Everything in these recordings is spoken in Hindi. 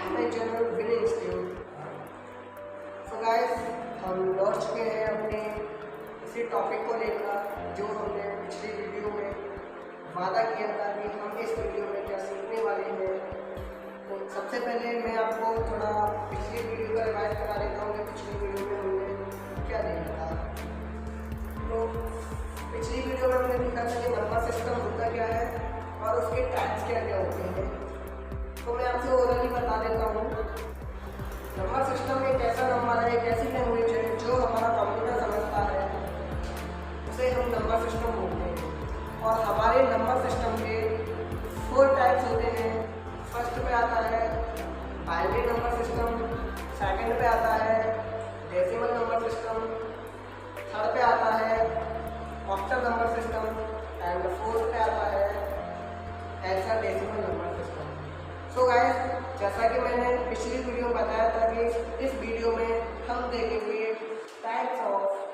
My channel win institute. So guys, हम लौट चुके हैं अपने इसी टॉपिक को लेकर जो हमने पिछली वीडियो में वादा किया था कि हम इस वीडियो में क्या सीखने वाले हैं। तो सबसे पहले मैं आपको थोड़ा पिछली वीडियो का रिवाइज करा देता हूँ कि पिछली वीडियो में हमने क्या देखा था। तो पिछली वीडियो में हमने देखा था कि नंबर सिस्टम होता क्या है और उसके टाइप्स क्या क्या होते हैं। तो मैं आपसे ओरली बता देता हूँ। नंबर सिस्टम एक ऐसा नंबर है, एक ऐसी लैंग्वेज है जो हमारा कंप्यूटर समझता है, उसे हम नंबर सिस्टम बोलते हैं। और हमारे नंबर सिस्टम के 4 टाइप्स होते हैं। फर्स्ट पे आता है बाइनरी नंबर सिस्टम, सेकंड पे आता है डेसिमल नंबर सिस्टम, थर्ड पे आता है octal number system and fourth पे आता है hexadecimal number system. So guys, जैसा कि मैंने पिछली वीडियो में बताया था कि इस वीडियो में हम देखेंगे टाइप्स ऑफ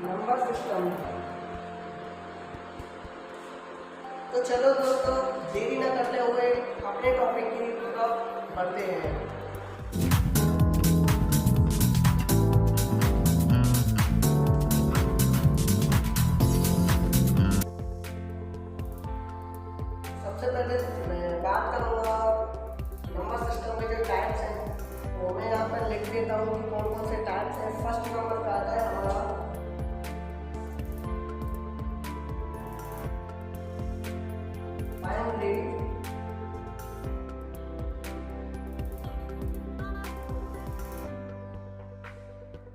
नंबर सिस्टम। तो चलो दोस्तों, देरी न करते हुए अपने टॉपिक की तरफ बढ़ते हैं। सबसे पहले मैं बात करूँगा नंबर सिस्टम के जो टाइप्स हैं, वो मैं यहाँ पर लिख देता हूँ कि कौन कौन से टाइप्स हैं। फर्स्ट नंबर पे आता है हमारा बाइनरी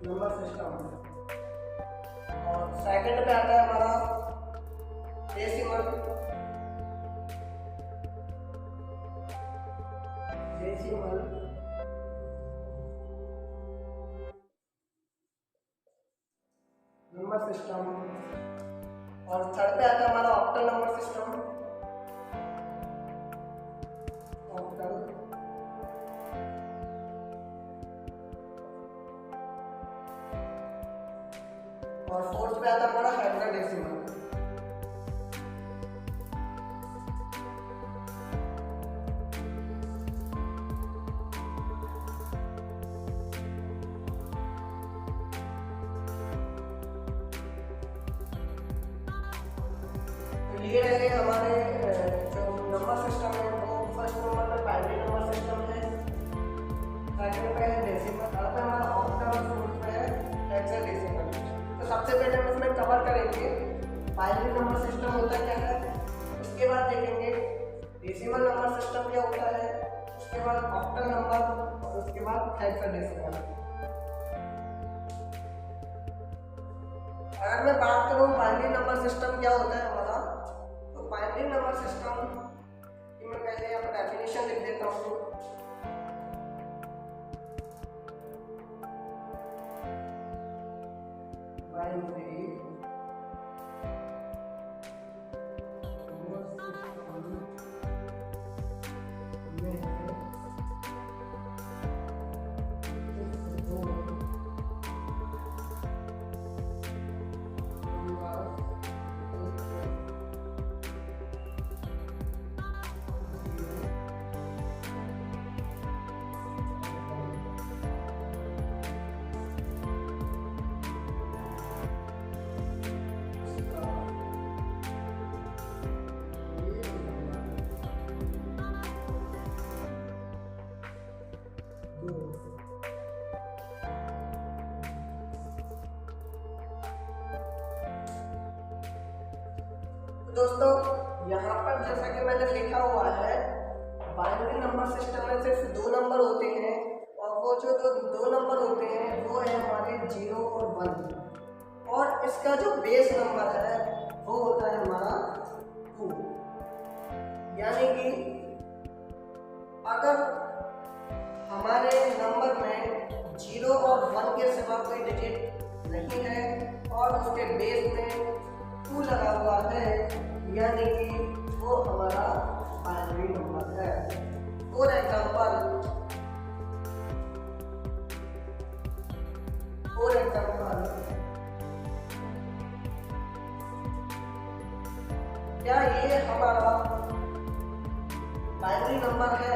नंबर सिस्टम और सेकंड पे आता है हमारा डेसिमल नंबर सिस्टम और थर्ड पे आता है हमारा ऑक्टल नंबर सिस्टम। ऑक्टल और फोर्थ पे आता है हमारा हेक्साडेसिमल। ये रहे हमारे जो नंबर सिस्टम है। वो फर्स्ट नंबर पे बाइनरी नंबर सिस्टम है, सेकंड पे है डेसिमल, थर्ड पे हमारा ऑक्टल और फोर्थ पे है हेक्साडेसिमल। तो सबसे पहले हम इसमें कवर करेंगे बाइनरी नंबर सिस्टम होता क्या है, उसके बाद देखेंगे डेसिमल नंबर सिस्टम क्या होता है, उसके बाद ऑक्टल नंबर और उसके बाद हेक्साडेसिमल। अगर मैं बात करूँ बाइनरी नंबर सिस्टम क्या होता है हमारा, तो बाइनरी नंबर सिस्टम की मैं पहले यहाँ पर डेफिनेशन लिख देता हूँ। बाइनरी दोस्तों, यहाँ पर जैसा कि मैंने लिखा हुआ है, बाइनरी नंबर सिस्टम में सिर्फ 2 नंबर होते हैं और वो जो 2 नंबर होते हैं वो है हमारे 0 और 1। और इसका जो बेस नंबर है वो होता है हमारा 2। यानी कि अगर हमारे नंबर में 0 और 1 के सिवा कोई डिजिट नहीं है और उसके बेस में 2 लगा हुआ है, यानी कि वो हमारा बाइनरी नंबर है। फॉर एग्जाम्पल क्या ये हमारा बाइनरी नंबर है?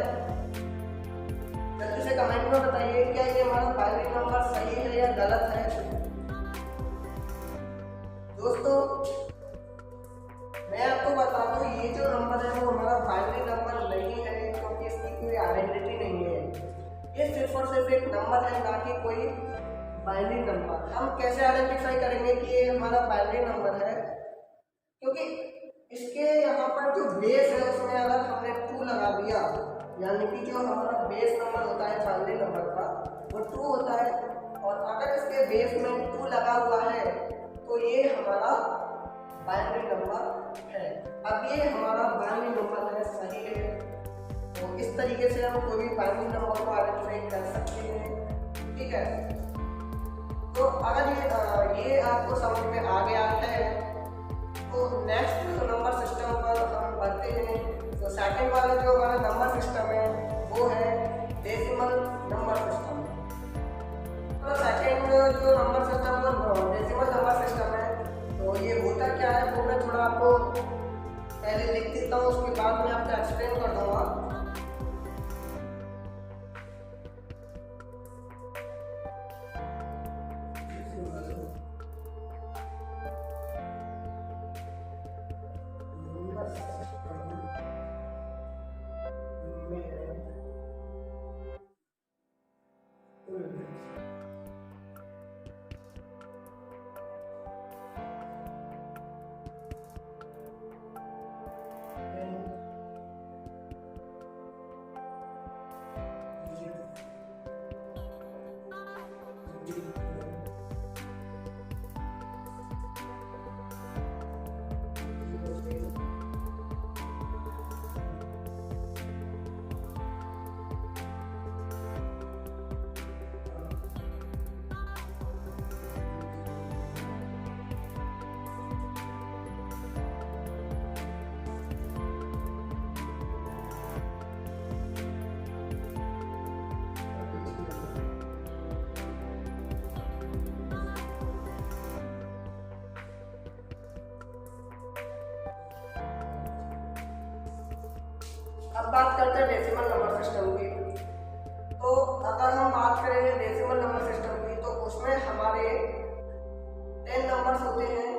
जल्दी से कमेंट में बताइए, क्या ये हमारा बाइनरी नंबर सही है या गलत है? दोस्तों मैं आपको बता दूं, ये जो नंबर है वो हमारा बाइनरी नंबर नहीं है, क्योंकि इसकी कोई आइडेंटिटी नहीं है। ये सिर्फ और सिर्फ एक नंबर है, ना कि कोई बाइनरी नंबर। हम कैसे आइडेंटिफाई करेंगे कि ये हमारा बाइनरी नंबर है? क्योंकि इसके यहाँ पर जो बेस है उसमें अगर हमने 2 लगा दिया, यानी कि जो हमारा बेस नंबर होता है बाइनरी नंबर का वो 2 होता है, और अगर इसके बेस में 2 लगा हुआ है तो ये हमारा बाइनरी नंबर है। अब ये हमारा बाइनरी नंबर है, सही है। तो इस तरीके से हम कोई भी बाइनरी नंबर को आइडेंटिफाई कर सकते हैं, ठीक है। तो अगर ये आपको समझ में आ गया है तो नेक्स्ट नंबर सिस्टम पर हम बढ़ते हैं। तो सेकंड वाला जो हमारा नंबर सिस्टम है वो है डेसिमल नंबर सिस्टम। तो सेकंड जो नंबर सिस्टम वो डेसिमल नंबर सिस्टम है। तो ये होता क्या है वो मैं थोड़ा आपको पहले लिख देता हूँ, उसके बाद मैं आपको एक्सप्लेन कर दूंगा। अब बात करते हैं डेसिमल नंबर सिस्टम की। तो अगर हम बात करेंगे डेसिमल नंबर सिस्टम की तो उसमें हमारे 10 नंबर्स होते हैं।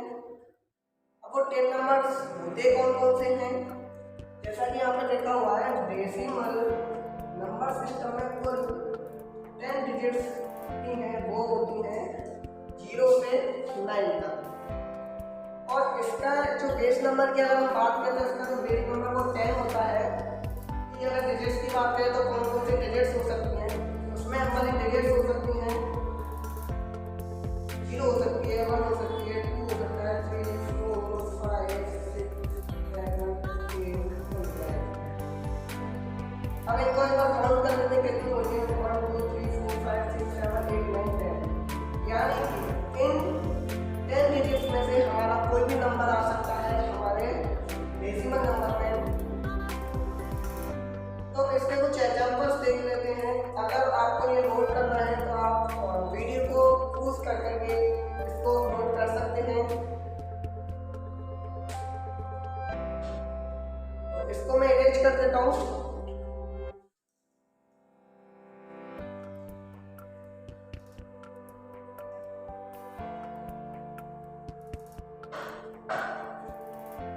अब वो 10 नंबर्स होते कौन कौन से हैं? जैसा कि यहाँ पे लिखा हुआ है, डेसिमल नंबर सिस्टम में कुल 10 डिजिट्स की हैं, वो होती हैं 0 से 9 तक। और इसका जो बेस नंबर की अगर हम बात करें तो इसका जो बेस नंबर वो 10 होता है। अगर डिजिट्स की बात करें तो कौन कौन सी डिजिट्स हो सकती हैं? उसमें हमारी डिजिट्स हो सकती हैं 0 हो सकती है, 1 हो सकती है, 2 हो सकता है, 3, 4, 5, 6, 7, 8 होता है। अब इनको एक बार काउंट कर लेते हैं कितनी होती है। 1 2 3 4 5 6 7 8 9 10। यानी कि इन 10 डिजिट्स में से हमारा कोई भी नंबर आ सकता है हमारे डेसिमल नंबर में। तो इसके कुछ एग्जांपल्स देख लेते हैं। अगर आपको ये नोट करना है तो आप वीडियो को पॉज कर करके इसको नोट कर सकते हैं। तो इसको मैं इरेज कर देता हूँ।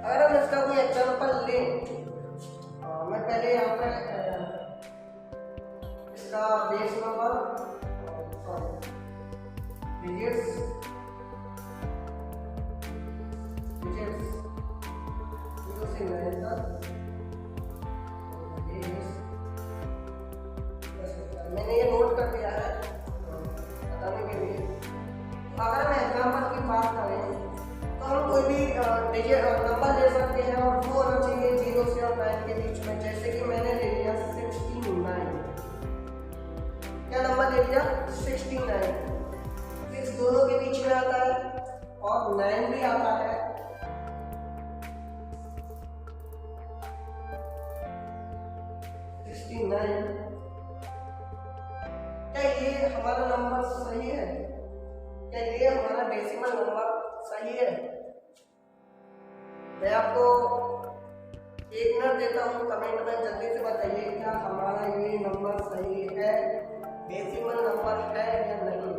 अगर हम इसका कोई एग्जांपल लें, मैं पहले यहाँ पे इसका बेस नंबर डिजिट्स 0 से 9 तक मैंने ये नोट कर दिया है बताने के लिए। अगर मैं एग्जांपल की बात करें तो हम कोई भी नंबर ले सकते हैं और वो होना चाहिए 0 से और 9 के बीच में। जैसे कि मैंने ले लिया 69। क्या नंबर ले लिया? 69। 6 दोनों के बीच में आता है और 9 भी आता है। 69। क्या ये हमारा नंबर सही है? क्या ये हमारा डेसिमल नंबर सही है? मैं आपको 1 मिनट देता हूँ, कमेंट में जल्दी से बताइए क्या हमारा ये नंबर सही है, डेसिमल नंबर है या नहीं।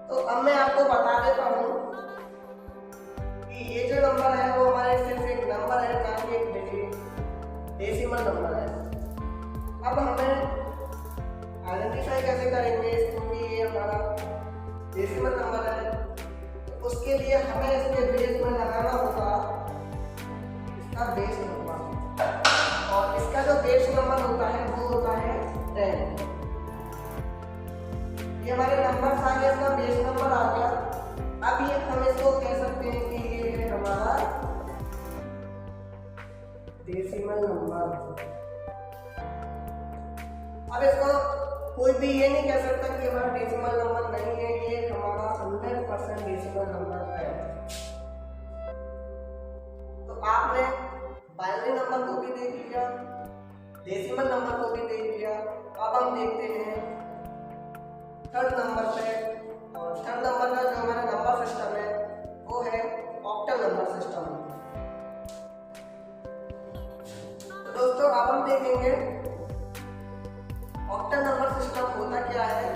तो अब मैं आपको बता देता हूँ कि ये जो नंबर है वो हमारे सिर्फ एक नंबर है, ना कि एक डेसिमल नंबर है। अब हमें आइडेंटिफाई कैसे करेंगे इसको कि ये हमारा डेसिमल नंबर है, तो उसके लिए हमें इसके बेस में लगाना होगा इसका बेस नंबर, और इसका जो बेस नंबर होता है वो होता है 10। ये हमारे नंबर आ गया, इसका बेस नंबर आ गया। अब ये हम इसको कह सकते हैं कि ये है हमारा डेसिमल नंबर। अब इसको कोई भी ये नहीं कह सकता कि हमारा डेसिमल नंबर नहीं है, ये हमारा 100% डेसिमल नंबर है। तो आपने बाइनरी नंबर को भी देख लिया, डेसिमल नंबर को भी देख लिया। अब हम देखते हैं थर्ड नंबर पे, और थर्ड नंबर का जो हमारा नंबर सिस्टम है वो है ऑक्टल नंबर सिस्टम। तो दोस्तों अब हम देखेंगे ऑक्टल नंबर सिस्टम होता क्या है।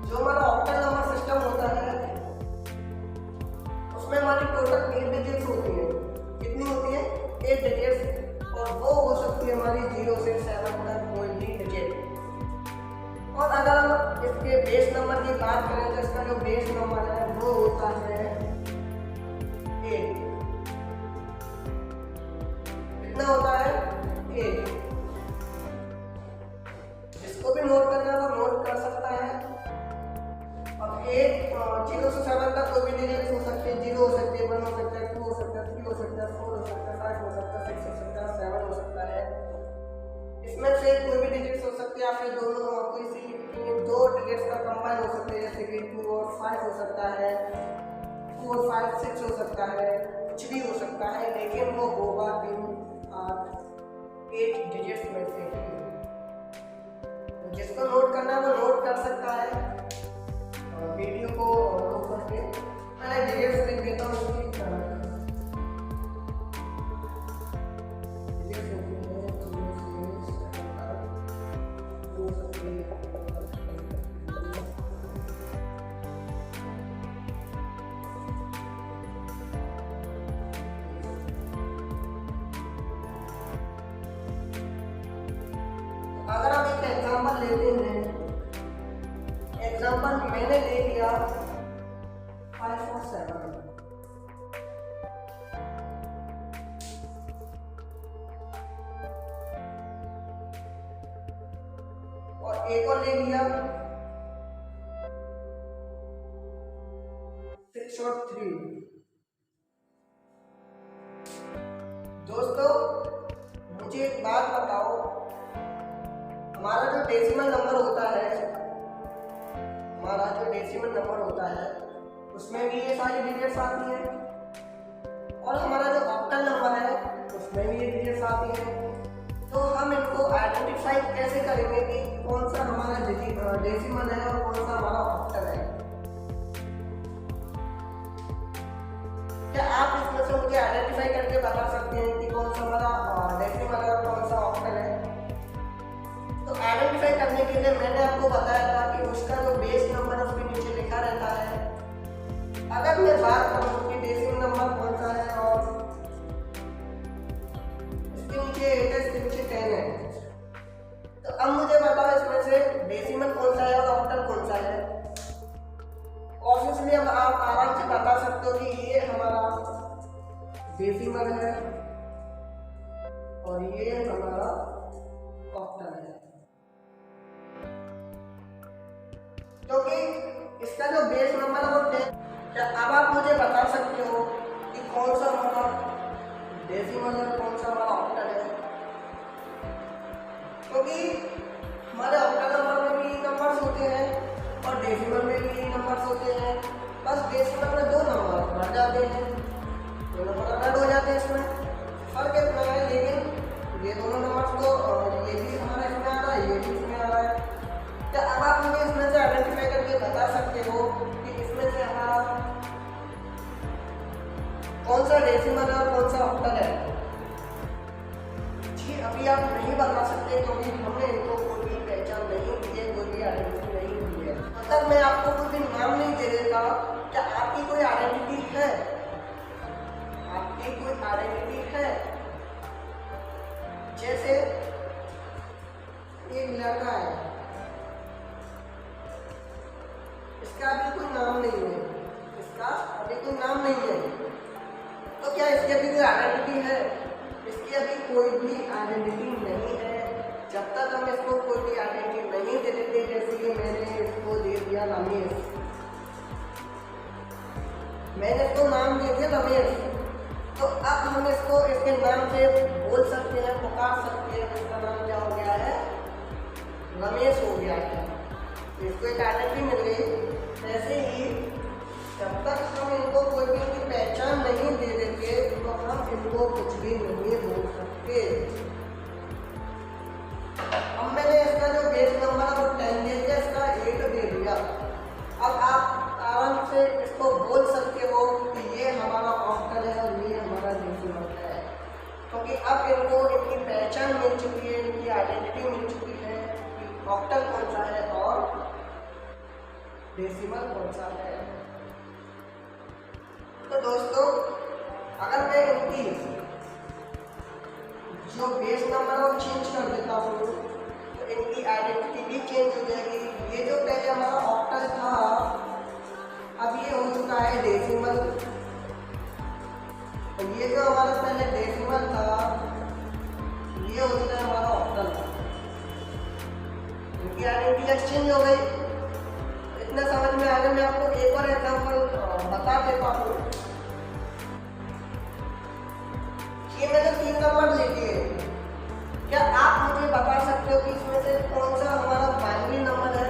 जो हमारा ऑक्टल नंबर सिस्टम होता है उसमें हमारी टोटल 8 डिजिट्स होती है। कितनी होती है? 8 डिजिट्स, और वो हो सकती है हमारी 0 से 7 तक कोई भी डिजिट। और अगर हम इसके बेस नंबर की बात करें तो इसका जो बेस नंबर है वो होता है 8। कितना होता है? 8। जिसको भी नोट करना है वो नोट कर सकता है। अब 0 से 7 तक कोई भी डिजिट हो सकते हैं। 0 हो सकती है, 1 हो सकता है, 2 हो सकता है, 3 हो सकता है, 4 हो सकता है, 5 हो सकता है, 6 हो सकता है, 7 हो सकता है। इसमें से कोई भी डिजिट्स हो सकती है, या फिर दोनों किसी 2 डिजिट्स का कंबाइन हो सकते हैं, जैसे कि 2 और 5 हो सकता है, 2 और 5 6 हो सकता है, कुछ भी हो सकता है, लेकिन वो होगा 8 डिजिट्स में से ही। जिसको नोट करना है वो नोट कर सकता है। वीडियो को रोक करके मैं डिजिट्स लिख देता हूँ इसकी। अगर आप एक एग्जांपल लेते हैं, एग्जांपल मैंने ले लिया 5 और 7, और एक और ले लिया 6 और 3। दोस्तों मुझे एक बात बताओ, हमारा जो डेसिमल नंबर होता है, उसमें भी ये सारी डिजिट्स आती हैं, और हमारा जो ऑक्टल नंबर है उसमें भी ये डिजिट्स आती हैं। तो हम इनको आइडेंटिफाई कैसे करेंगे कि कौन सा हमारा डेसिमल है और कौन सा हमारा ऑक्टल है? क्या आप इसमें से मुझे आइडेंटिफाई करके बता सकते हैं कि कौन सा हमारा डेसिमल है और कौन सा ऑक्टल है? तो आइडेंटिफाई करने के लिए मैंने आपको बताया था कि उसका जो बेस नंबर उसके नीचे लिखा रहता है। अगर मैं बात करूं कि डेसिमल नंबर कौन सा है, और इसके नीचे 8 है, इसके नीचे 10 है, तो अब मुझे बताओ इसमें से डेसिमल कौन सा है और ऑक्टल कौन सा है? ऑब्वियसली अब आप आराम से बता सकते हो कि ये हमारा डेसिमल है और ये हमारा ऑक्टल है, क्योंकि इसका जो बेस नंबर है वो 10। क्या अब आप मुझे बता सकते हो कि कौन सा हमारा डेसिमल है, कौन सा हमारा ऑक्टल है? क्योंकि हमारे ऑक्टल नंबर में भी नंबर्स होते हैं और डेसिमल में भी नंबर्स होते हैं। बस डेसिमल में 2 नंबर बढ़ जाते हैं, 2 नंबर ऐड हो जाते हैं, इसमें फर्क इतना है। लेकिन ये दोनों नंबर्स तो ये भी हमारा इसमें आ रहा है, ये भी इसमें आ रहा है। क्या अब आप मुझे इसमें से आइडेंटिफाई करके बता सकते हो कि इसमें से सा डेसिमल और कौन सा ऑक्टल है? जी अभी आप नहीं बता सकते क्योंकि हमने इनको कोई भी पहचान नहीं दी है, कोई भी आइडेंटिटी नहीं दी है। अगर मैं आपको कोई भी नाम नहीं दे देता, क्या आपकी कोई आइडेंटिटी है? आपकी कोई आइडेंटिटी है? जैसे एक लड़का है, इसका अभी कोई नाम नहीं है, इसका अभी कोई नाम नहीं है, तो क्या इसकी अभी कोई आइडेंटिटी है? इसकी अभी कोई भी आइडेंटिटी नहीं है। जब तक हम इसको कोई भी आइडेंटिटी नहीं दे देते, जैसे कि मैंने इसको दे दिया रमेश, मैंने इसको नाम दे दिया रमेश, तो अब हम इसको इसके नाम से बोल सकते हैं, पुकार सकते हैं। इसका नाम क्या हो गया है? रमेश हो गया है। इसको एक आइडेंटिटी मिल गई। ऐसे ही जब तक हम इनको कोई भी इनकी पहचान नहीं दे देते, तो हम इनको कुछ भी नहीं बोल सकते। अब मैंने इसका जो बेस नंबर है वो 10 दे दिया, इसका 8 दे दिया। अब आप आराम से इसको बोल सकते हो कि ये हमारा ऑक्टल है और ये हमारा डेसिमल है, क्योंकि अब इनको इनकी पहचान मिल चुकी है, इनकी आइडेंटिटी मिल चुकी है कि ऑक्टल कौन सा है और डेसिमल कौन सा है। तो दोस्तों, अगर मैं इनकी जो बेस नंबर है वो चेंज कर देता हूँ, तो इनकी आइडेंटिटी भी चेंज हो जाएगी। ये जो पहले हमारा ऑक्टल था, अब ये हो चुका है डेसिमल। तो ये जो हमारा पहले डेसिमल था, ये हो चुका है हमारा ऑक्टल। इनकी आइडेंटिटी एक्सचेंज हो गई। इतना समझ में आ गया। मैं आपको एक और एग्जांपल बता देता हूँ। ये मैंने 3 नंबर लिखे, क्या आप मुझे बता सकते हो कि इसमें से कौन सा हमारा बाइनरी नंबर है,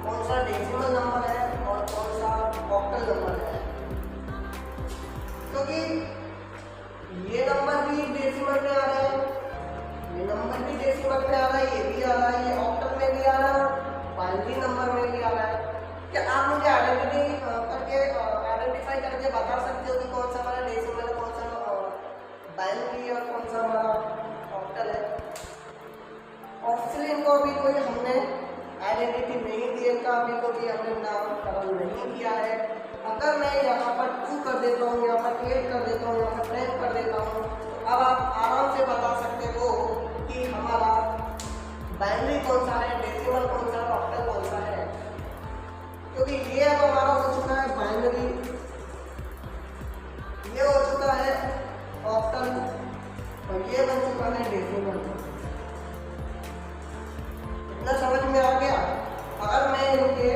कौन सा डेसिमल नंबर है और कौन सा ऑक्टल नंबर है? क्योंकि ये नंबर भी डेसिमल में आ रहा है, ये नंबर भी डेसिमल में आ रहा है, ये भी आ रहा है, ये ऑक्टल में भी आ रहा है, बाइनरी नंबर में भी आ रहा है। क्या आप मुझे आइडेंटिफाई करके बता सकते हो कि कौन सा हमारा डेसिमल है, कौन सा बाइनरी और कौन सा हमारा ऑक्टल है? ऑफिशियली इनको अभी कोई हमने आइडेंटिटी नहीं दी, इनका अभी कोई हमने नामकरण नहीं किया है। अगर मैं यहाँ पर 2 कर देता हूँ, यहाँ पर 8 कर देता हूँ, यहाँ पर 10 कर देता हूँ, तो अब आप आराम से बता सकते हो कि हमारा बाइनरी कौन सा है, डेसिमल कौन सा है, ऑक्टल कौन सा है। क्योंकि ये अब हमारा हो चुका है बाइनरी, ये हो चुका है ऑक्टल और ये बन चुका है डेसिमल। इतना समझ में आ गया? अगर मैं इनके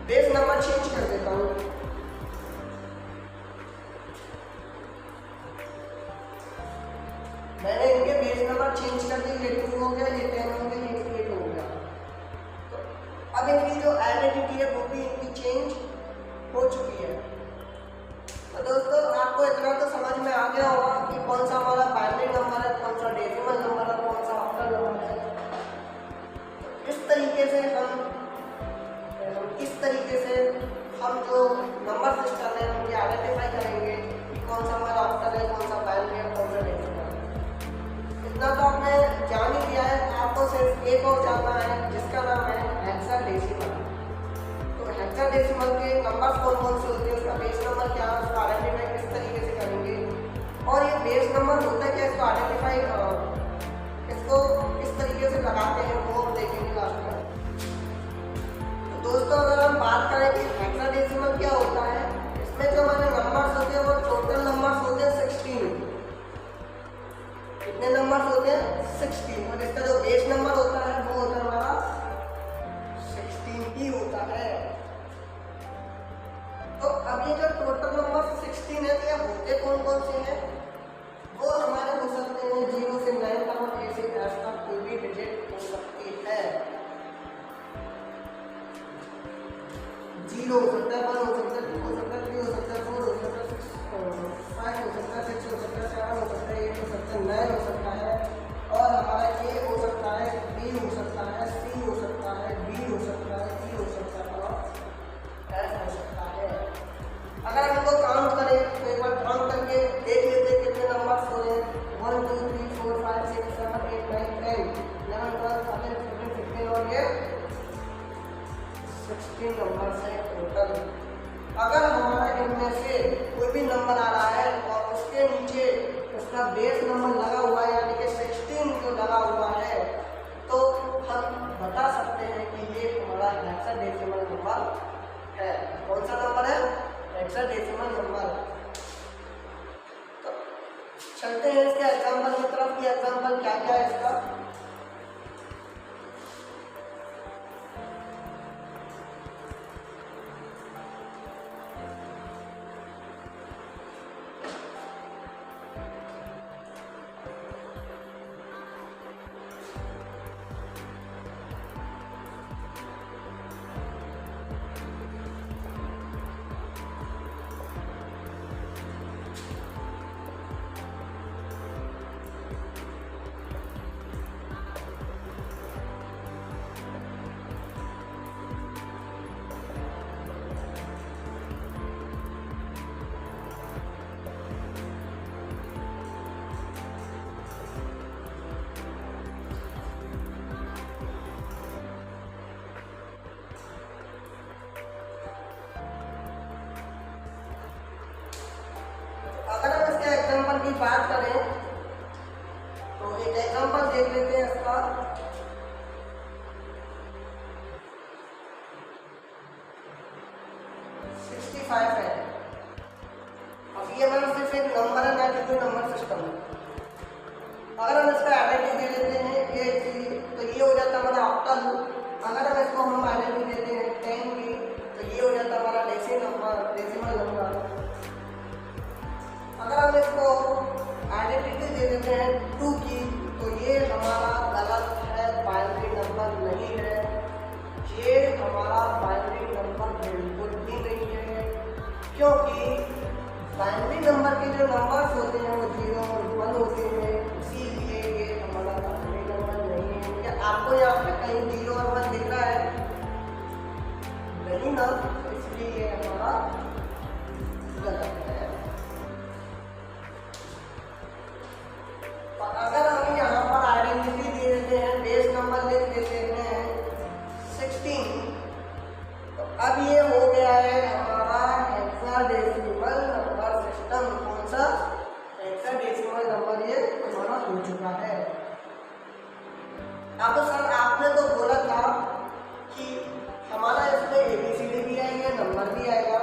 बेस नंबर चेंज कर देता हूँ, मैंने इनके बेस नंबर चेंज कर दिए, ये 2 हो गया, ये 10 हो गया, ये 8 हो गया। तो अब इनकी जो आइडेंटिटी है वो भी इनकी चेंज हो चुकी है। तो दोस्तों, आपको इतना तो समझ में आ गया होगा कि कौन सा हमारा बाइनरी नंबर है, कौन सा डेसिमल नंबर है, कौन सा ऑक्टल नंबर है। तो इस तरीके से हम जो नंबर सिस्टम है उनकी आइडेंटिफाई करेंगे कि कौन सा हमारा ऑक्टल है, कौन सा बाइनरी है, कौन सा डेसिमल है। इतना तो आपने जान ही लिया है। आपको सिर्फ एक और जानना है जिसका नाम है हेक्साडेसिमल। तो हेक्साडेसिमल के नंबर्स कौन कौन से होते हैं, उसका बेस नंबर क्या है, उसको आइडेंटिफाई किस तरीके से करेंगे, और ये बेस नंबर होता है क्या, इसको आइडेंटिफाई इसको किस तरीके से लगाते हैं, वो हम देखेंगे लास्ट में। तो दोस्तों, अगर हम बात करें कि हेक्साडेसिमल क्या होता है, इसमें जो हमारे नंबर्स होते हैं वो टोटल नंबर्स होते हैं 16। कितने नंबर्स होते हैं? 16। और इसका जो बेस नंबर होता है वो होता है हमारा 16 ही होता है। तो अब ये जो टोटल नंबर 16 है, ये होते कौन कौन से हैं? वो हमारे हो सकते हैं 0 से 9 तक और A से S तक कोई भी डिजिट हो सकती है। 0 हो सकता है, 1 हो सकता है, 2 हो सकता है, 3 हो सकता है, 4 हो सकता है, 5 हो सकता है, 6 हो सकता है, 7 हो सकता है, 8 हो सकता है, 9 हो सकता है और हमारा ये हो सकता है और ये 16 नंबर है टोटल। अगर हमारा इनमें से कोई भी नंबर आ रहा है और उसके नीचे उसका बेस नंबर लगा हुआ है यानी कि 16 जो लगा हुआ है, तो हम बता सकते हैं कि ये हमारा हेक्साडेसिमल नंबर है। कौन सा नंबर है? Hexadecimal number. तो चलते हैं इसके एग्जाम्पल की तरफ कि एग्जाम्पल क्या क्या है इसका। अगर हम इसके एग्जाम्पल की बात करें तो एक एग्जाम्पल देख लेते हैं इसका। 65 है। अब ये हमारा सिर्फ एक नंबर है, ना कि कोई नंबर सिस्टम है। अगर हम इसका आइडेंटिटी दे देते हैं ये, तो ये हो जाता है हमारा ऑक्टल। अगर हम इसको हम आइडेंटिटी देते हैं 10 की, तो ये हो जाता है हमारा डेसिमल नंबर। अगर हम इसको आइडेंटिटी दे देते हैं 2 की, तो ये हमारा गलत है, बाइनरी नंबर नहीं है। ये हमारा बाइनरी नंबर बिल्कुल भी नहीं है, क्योंकि बाइनरी नंबर के जो नंबर्स होते हैं वो 0 और 1 होते हैं, इसीलिए ये हमारा बाइनरी नंबर नहीं है। क्या आपको यहाँ पे कहीं 0 और 1 दिख रहा है? नहीं ना, इसलिए ये हमारा गलत है। अगर हम यहाँ पर आइडेंटिटी दे देते हैं, बेस नंबर लिख देते हैं 16, तो अब ये हो गया है हमारा हेक्साडेसिमल नंबर सिस्टम। कौन सा? हेक्साडेसिमल नंबर ये हमारा हो चुका है। अब सर आपने तो बोला था कि हमारा इसमें ABCD भी आएगा, नंबर भी आएगा।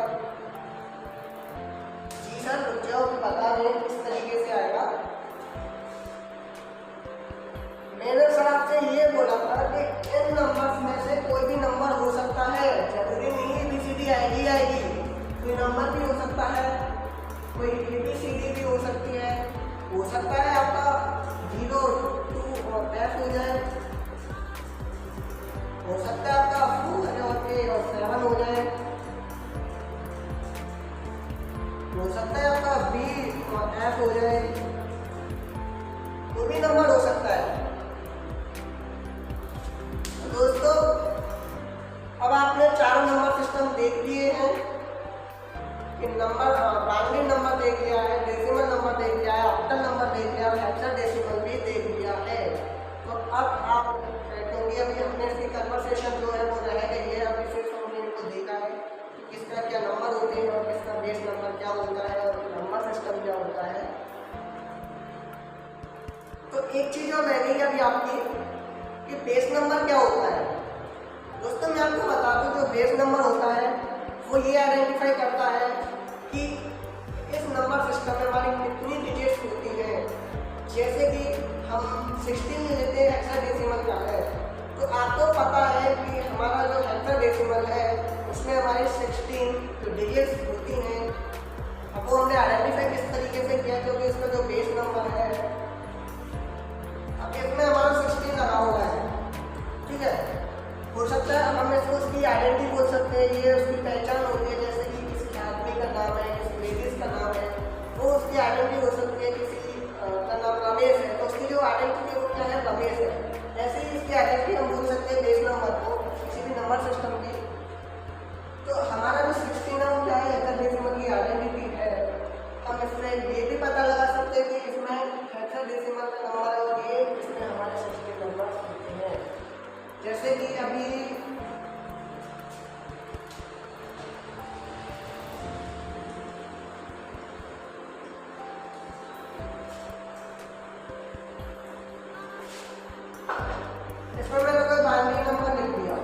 जी सर, मुझे बता दें किस तरीके से आएगा। मैंने सर आपसे ये बोला था कि इन नंबर्स में से कोई भी नंबर हो सकता है, जरूरी नहीं है ABCD आएगी। कोई नंबर भी हो सकता है, कोई ABCD भी हो सकती है। हो सकता है आपका 0, 2 और F हो जाए, हो सकता है आपका 4 और 7 हो जाए, हो सकता है आपका B और F हो जाए, कोई भी नंबर हो सकता है। दोस्तों, अब आपने 4 नंबर सिस्टम देख लिए हैं कि बाइनरी नंबर देख लिया है, डेसिमल नंबर देख लिया है, ऑक्टल नंबर देख लिया है, हेक्साडेसिमल भी देख लिया है। तो अब आप क्योंकि अभी हमने इसकी कन्वर्सेशन जो है वो रह गई है, अभी सिर्फ हमने इनको देखा है कि किसका क्या नंबर होते हैं और किसका बेस नंबर क्या होता है और नंबर सिस्टम क्या होता है। तो एक चीज और रह गई अभी आपकी कि बेस नंबर क्या होता है। दोस्तों, मैं आपको बता दूं, जो बेस नंबर होता है वो ये आइडेंटिफाई करता है कि इस नंबर सिस्टम में हमारी कितनी डिजिट्स होती हैं। जैसे कि हम 16 लेते हैं, हेक्साडेसिमल का है, तो आपको पता है कि हमारा जो हेक्साडेसिमल है उसमें हमारी 16 जो डिजिट्स होती हैं। अब वो हमने आइडेंटिफाई किस तरीके से किया, क्योंकि इसका जो बेस नंबर है, अब इसमें हमारा 16 लगा हुआ है, ठीक है। हो सकता है हम इसको उसकी आइडेंटिटी बोल सकते हैं, ये उसकी पहचान होती है। जैसे कि किसी आदमी का नाम है, किसी लेडीज का नाम है, वो उसकी आइडेंटिटी हो सकती है। किसी का नाम रमेश है, तो उसकी जो आइडेंटिटी है वो क्या है? रमेश है। ऐसे ही इसकी आइडेंटिटी हम बोल सकते हैं बेस नंबर को, किसी भी नंबर सिस्टम की। तो हमारा जो 16 है वो क्या है? हेक्साडेसिमल की आइडेंटिटी है। हम इसमें ये भी पता लगा सकते हैं कि इसमें हेक्साडेसिमल का नंबर है और ये इसमें हमारे 16 जैसे कि अभी इसमें मैंने कोई बाइनरी नंबर लिख दिया।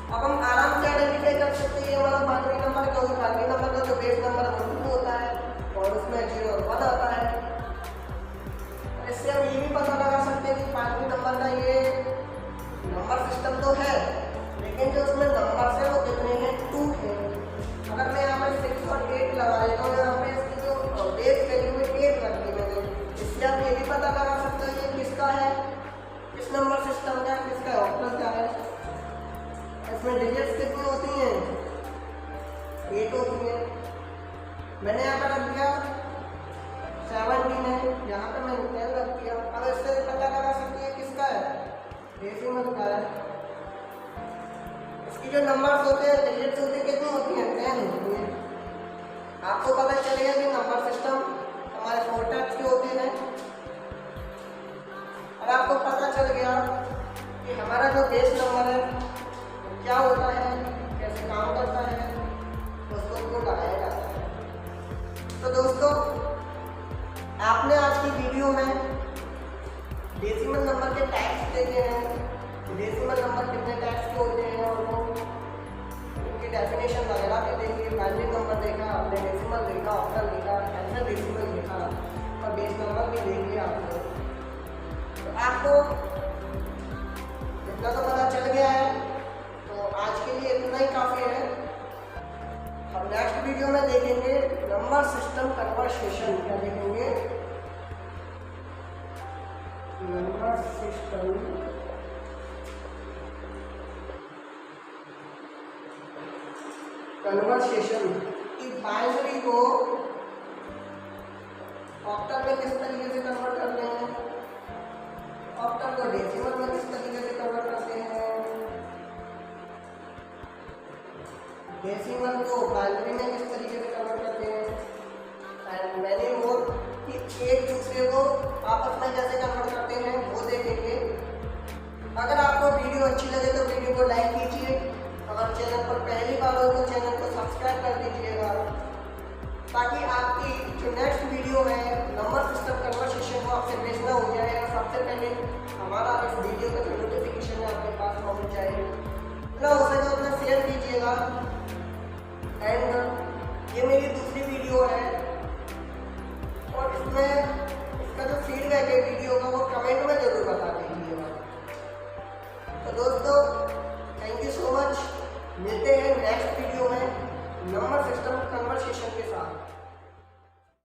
अब हम आराम से आइडेंटिफाई कर सकते हैं ये वाला बाइनरी नंबर, क्योंकि बाइनरी नंबर का जो बेस नंबर है वो 2 होता है और उसमें 0 और 1 आता है। इससे हम ये भी पता लगा सकते हैं कि बाइनरी नंबर का ये नंबर सिस्टम तो है, लेकिन जो उसमें नंबर है वो कितने हैं, 2 है। अगर मैं यहाँ पे 6 और 8 लगा देता हूँ, यहाँ पे इसकी जो बेस वैल्यू है 8 रख दी मैंने, इससे आप ये भी पता लगा सकते हैं ये किसका है, किस नंबर सिस्टम का, किसका ऑक्टल क्या है। इसमें डिजिट्स कितनी होती हैं, 8 होती हैं। मैंने यहाँ पर रख दिया 17 है, यहाँ पे मैंने 10 रख दिया। अब इससे पता लगा सकते हैं किसका है, डेसिमल का है। इसकी जो नंबर्स होते हैं, डिजिट्स होती हैं, कितनी होती हैं, 10 होती हैं। आपको पता चलेगा कि नंबर सिस्टम हमारे 4 टाइप्स के होते हैं। और आपको पता चल गया कि हमारा जो बेस नंबर है क्या होता है, कैसे काम करता है, उसको क्यों लगाया जाता है। तो दोस्तों, आपने आज की वीडियो में डेसिमल नंबर के टाइप्स देखे हैं, डेसिमल नंबर कितने टाइप्स के होते हैं और वो उनकी डेफिनेशन वगैरह भी देखिए। बाइनरी नंबर देखा आपने, डेसिमल देखा, ऑक्टल देखा, हेक्साडेसिमल देखा और बेस नंबर भी देख लिया आपने। तो आपको इतना तो पता चल गया है, तो आज के लिए इतना ही काफ़ी है। हम नेक्स्ट वीडियो में देखेंगे नंबर सिस्टम कन्वर्सेशन। क्या देखेंगे, नंबर सिस्टम कन्वर्सेशन की बाइनरी को ऑक्टल में किस तरीके से कन्वर्ट करते हैं, ऑक्टल को डेसिमल में किस तरीके से कन्वर्ट करते हैं, डेसिमल को बाइनरी में किस तरीके से कन्वर्ट करते हैं, एंड मैनी मोर कि एक दूसरे को आपस में कैसे कन्वर्ट करते हैं वो देखेंगे। अगर आपको वीडियो अच्छी लगे तो वीडियो को लाइक कीजिए, अगर चैनल पर पहली बार हो तो चैनल को सब्सक्राइब कर दीजिएगा, ताकि आपकी जो नेक्स्ट वीडियो है नंबर सिस्टम कन्वर्सेशन वो आपसे मिस ना हो जाए और सबसे पहले हमारा इस वीडियो का जो नोटिफिकेशन है आपके पास पहुंच जाए। इतना हो सके उतना शेयर कीजिएगा। एंड ये मेरी दूसरी वीडियो है और इसमें इसका जो फीडबैक है वीडियो का वो कमेंट में जरूर बता दीजिएगा। तो दोस्तों, थैंक यू सो मच। मिलते हैं नेक्स्ट वीडियो में नंबर सिस्टम कन्वर्सेशन के साथ।